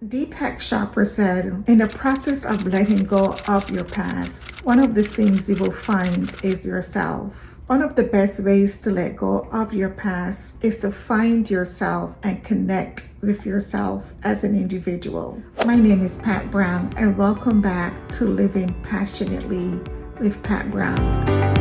Deepak Chopra said, in the process of letting go of your past, one of the things you will find is yourself. One of the best ways to let go of your past is to find yourself and connect with yourself as an individual. My name is Pat Browne, and welcome back to Living Passionately with Pat Browne.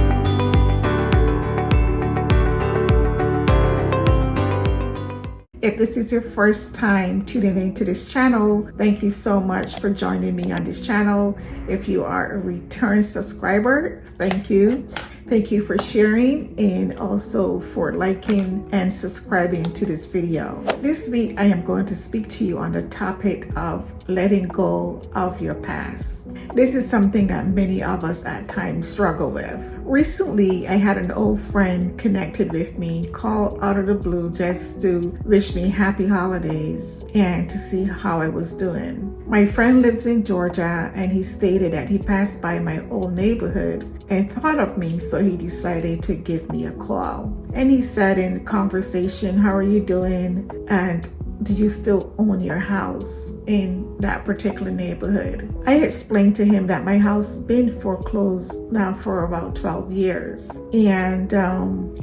If this is your first time tuning into this channel, thank you so much for joining me on this channel. If you are a return subscriber, thank you. Thank you for sharing and also for liking and subscribing to this video. This week, I am going to speak to you on the topic of letting go of your past. This is something that many of us at times struggle with. Recently, I had an old friend connected with me, call out of the blue just to wish me happy holidays and to see how I was doing. My friend lives in Georgia, and he stated that he passed by my old neighborhood and thought of me, so he decided to give me a call. And he said in conversation, "How are you doing? And do you still own your house in that particular neighborhood?" I explained to him that my house has been foreclosed now for about 12 years, and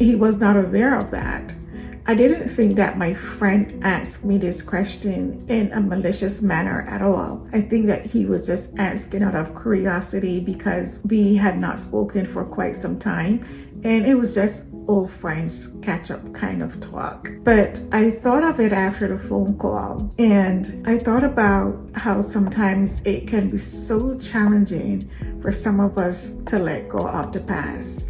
he was not aware of that. I didn't think that my friend asked me this question in a malicious manner at all. I think that he was just asking out of curiosity because we had not spoken for quite some time, and it was just old friends catch up kind of talk. But I thought of it after the phone call, and I thought about how sometimes it can be so challenging for some of us to let go of the past.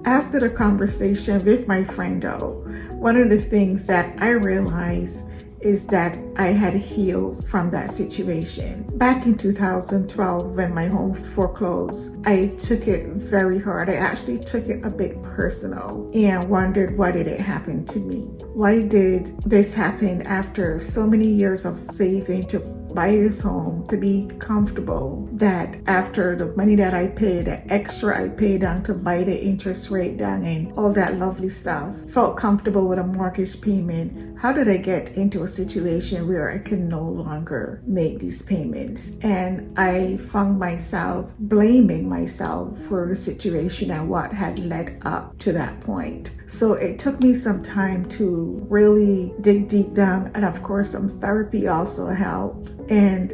After the conversation with my friend though, one of the things that I realized is that I had healed from that situation. Back in 2012, when my home foreclosed, I took it very hard. I actually took it a bit personal and wondered, why did it happen to me? Why did this happen after so many years of saving to buy this home, to be comfortable, that after the money that I paid, the extra I paid down to buy the interest rate down and all that lovely stuff, felt comfortable with a mortgage payment? How did I get into a situation where I can no longer make these payments? And I found myself blaming myself for the situation and what had led up to that point. So it took me some time to really dig deep down, and of course some therapy also helped, and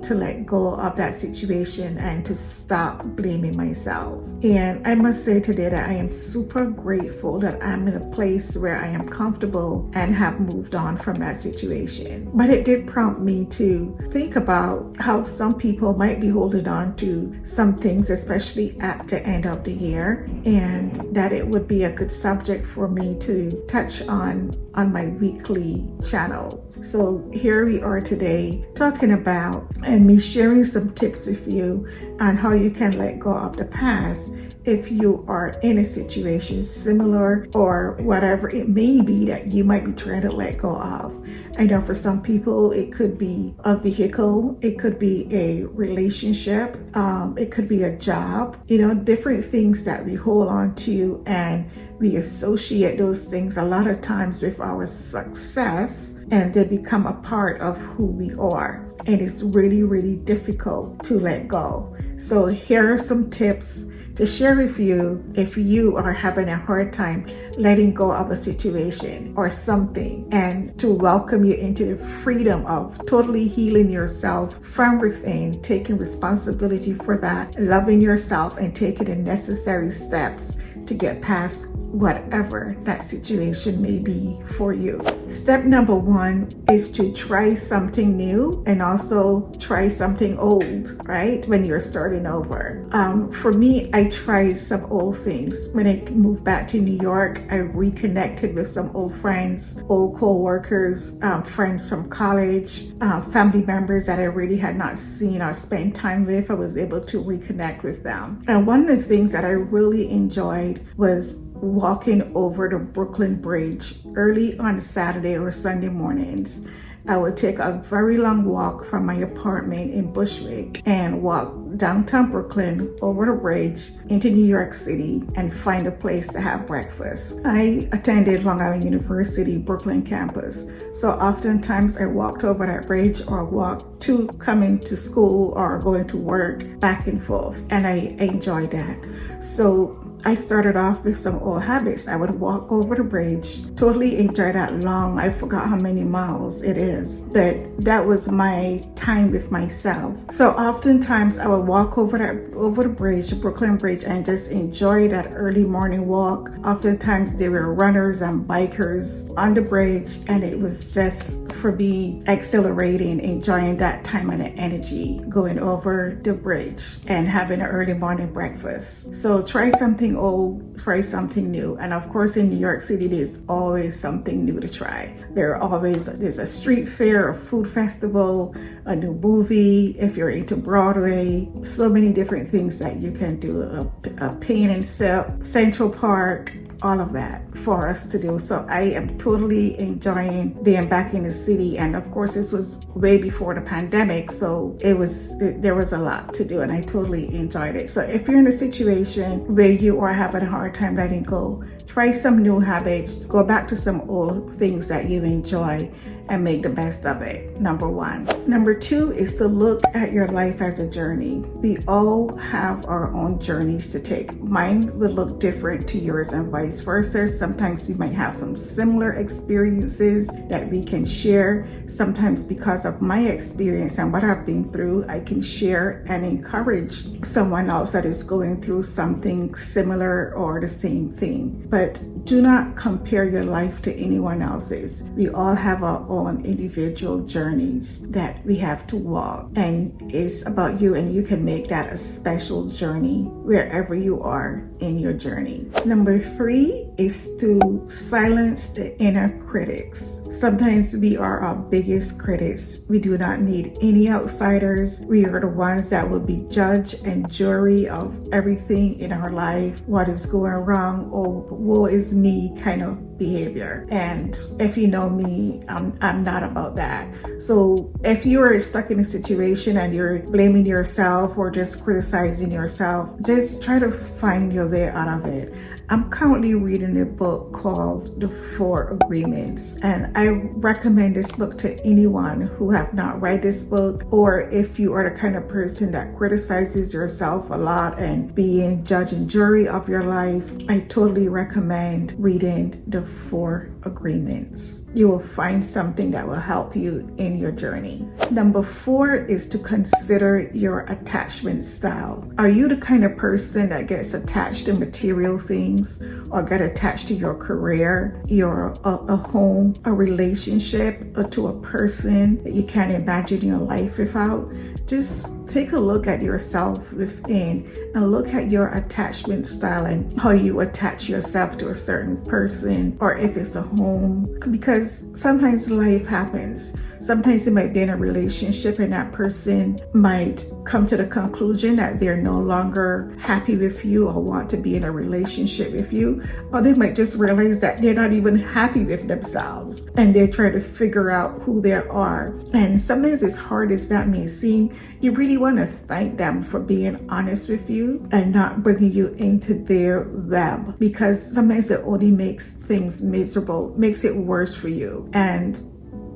to let go of that situation and to stop blaming myself. And I must say today that I am super grateful that I'm in a place where I am comfortable and have moved on from that situation. But it did prompt me to think about how some people might be holding on to some things, especially at the end of the year, and that it would be a good subject for me to touch on my weekly channel. So here we are today talking about and me sharing some tips with you on how you can let go of the past if you are in a situation similar or whatever it may be that you might be trying to let go of. I know for some people it could be a vehicle, it could be a relationship, it could be a job, different things that we hold on to, and we associate those things a lot of times with our success, and they become a part of who we are. And it's really, really difficult to let go. So here are some tips to share with you if you are having a hard time letting go of a situation or something, and to welcome you into the freedom of totally healing yourself from within, taking responsibility for that, loving yourself, and taking the necessary steps to get past whatever that situation may be for you. Step number one is to try something new and also try something old, right? When you're starting over. For me, I tried some old things. When I moved back to New York, I reconnected with some old friends, old co-workers, friends from college, family members that I really had not seen or spent time with. I was able to reconnect with them. And one of the things that I really enjoyed was walking over the Brooklyn Bridge early on Saturday or Sunday mornings. I would take a very long walk from my apartment in Bushwick and walk downtown Brooklyn, over the bridge into New York City, and find a place to have breakfast. I attended Long Island University Brooklyn campus, so oftentimes I walked over that bridge or walked to coming to school or going to work back and forth, and I enjoyed that. So I started off with some old habits. I would walk over the bridge, totally enjoy that long, I forgot how many miles it is, but that was my time with myself. So oftentimes I would walk over the bridge, the Brooklyn Bridge, and just enjoy that early morning walk. Oftentimes there were runners and bikers on the bridge, and it was just for me exhilarating, enjoying that time and the energy going over the bridge and having an early morning breakfast. So try something old, try something new. And of course in New York City there's always something new to try. There's a street fair, a food festival, a new movie, if you're into Broadway, so many different things that you can do, a paint and sip, Central Park, all of that for us to do. So I am totally enjoying being back in the city. And of course this was way before the pandemic, so there was a lot to do, and I totally enjoyed it. So if you're in a situation where you are having a hard time letting go, try some new habits, go back to some old things that you enjoy, and make the best of it. Number one. Number two is to look at your life as a journey. We all have our own journeys to take. Mine will look different to yours and vice versa. Sometimes we might have some similar experiences that we can share. Sometimes because of my experience and what I've been through, I can share and encourage someone else that is going through something similar or the same thing. But do not compare your life to anyone else's. We all have our own individual journeys that we have to walk, and it's about you, and you can make that a special journey wherever you are in your journey. Number three is to silence the inner critics. Sometimes we are our biggest critics. We do not need any outsiders. We are the ones that will be judge and jury of everything in our life, what is going wrong, or woe is me kind of behavior. And if you know me, I'm not about that. So if you are stuck in a situation and you're blaming yourself or just criticizing yourself, just try to find your way out of it. I'm currently reading a book called The 4 Agreements, and I recommend this book to anyone who have not read this book, or if you are the kind of person that criticizes yourself a lot and being judge and jury of your life. I totally recommend reading The 4 Agreements. You will find something that will help you in your journey. Number 4 is to consider your attachment style. Are you the kind of person that gets attached to material things, or get attached to your career, a home, a relationship, or to a person that you can't imagine your life without? Just take a look at yourself within and look at your attachment style and how you attach yourself to a certain person, or if it's a home, because sometimes life happens. Sometimes you might be in a relationship and that person might come to the conclusion that they're no longer happy with you or want to be in a relationship with you, or they might just realize that they're not even happy with themselves and they're trying to figure out who they are. And sometimes, as hard as that may seem, you really want to thank them for being honest with you and not bringing you into their web, because sometimes it only makes things miserable, makes it worse for you. And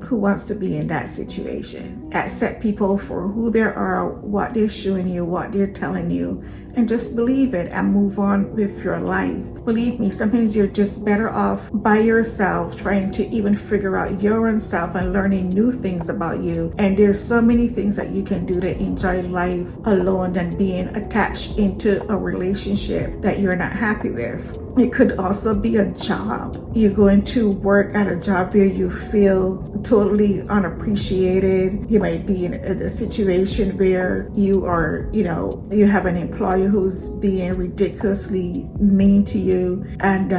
who wants to be in that situation? Accept people for who they are, what they're showing you, what they're telling you, and just believe it and move on with your life. Believe me, sometimes you're just better off by yourself, trying to even figure out your own self and learning new things about you. And there's so many things that you can do to enjoy life alone than being attached into a relationship that you're not happy with. It could also be a job. You're going to work at a job where you feel totally unappreciated. You might be in a situation where you are, you have an employer who's being ridiculously mean to you, and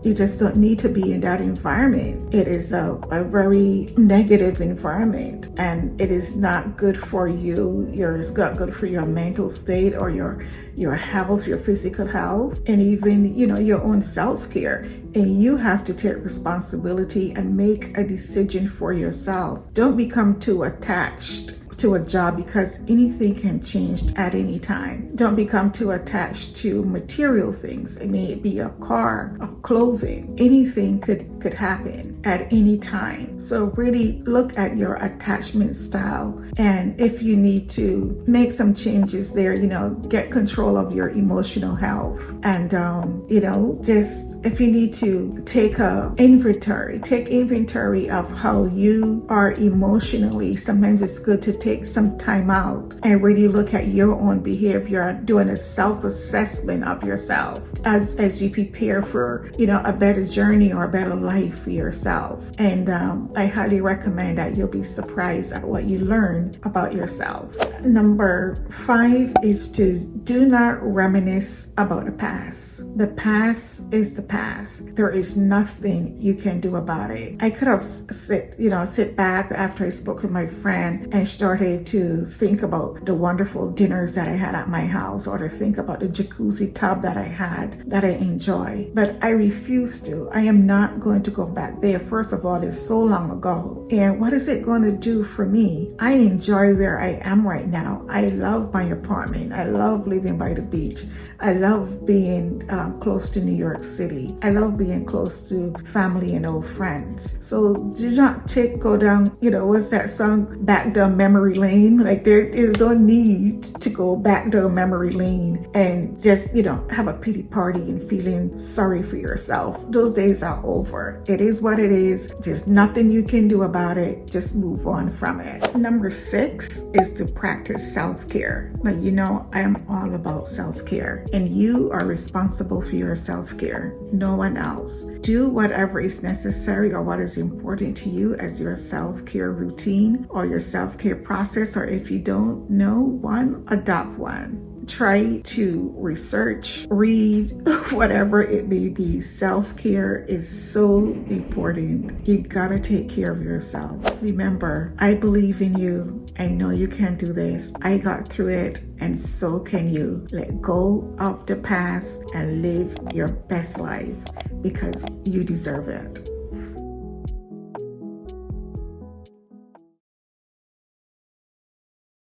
you just don't need to be in that environment. It is a very negative environment, and it is not good for you. It's not good for your mental state or your health, your physical health, and even, your own self-care. and you have to take responsibility and make a decision for yourself. Don't become too attached to a job, because anything can change at any time. Don't become too attached to material things. It may be a car, a clothing. Anything could happen at any time. So really look at your attachment style, and if you need to make some changes there, get control of your emotional health, and just if you need to take inventory of how you are emotionally. Sometimes it's good to take some time out and really look at your own behavior, doing a self-assessment of yourself as you prepare for a better journey or a better life for yourself. And I highly recommend that you'll be surprised at what you learn about yourself. Number 5 is to do not reminisce about the past. The past is the past. There is nothing you can do about it. I could have sit back after I spoke with my friend and started to think about the wonderful dinners that I had at my house, or to think about the jacuzzi tub that I had that I enjoy. But I refuse to. I am not going to go back there. First of all, it's so long ago. And what is it going to do for me? I enjoy where I am right now. I love my apartment. I love living by the beach. I love being close to New York City. I love being close to family and old friends. So do not go down, what's that song? Back down memory lane. Like there is no need to go back down memory lane and just, have a pity party and feeling sorry for yourself. Those days are over. It is what it is. There's nothing you can do about it. Just move on from it. Number 6 is to practice self-care. Now, I am all about self-care, and you are responsible for your self-care. No one else. Do whatever is necessary or what is important to you as your self-care routine or your self-care process, or if you don't know one, adopt one. Try to research, read, whatever it may be. Self-care is so important. You gotta take care of yourself. Remember, I believe in you. I know you can do this. I got through it, and so can you. Let go of the past and live your best life, because you deserve it.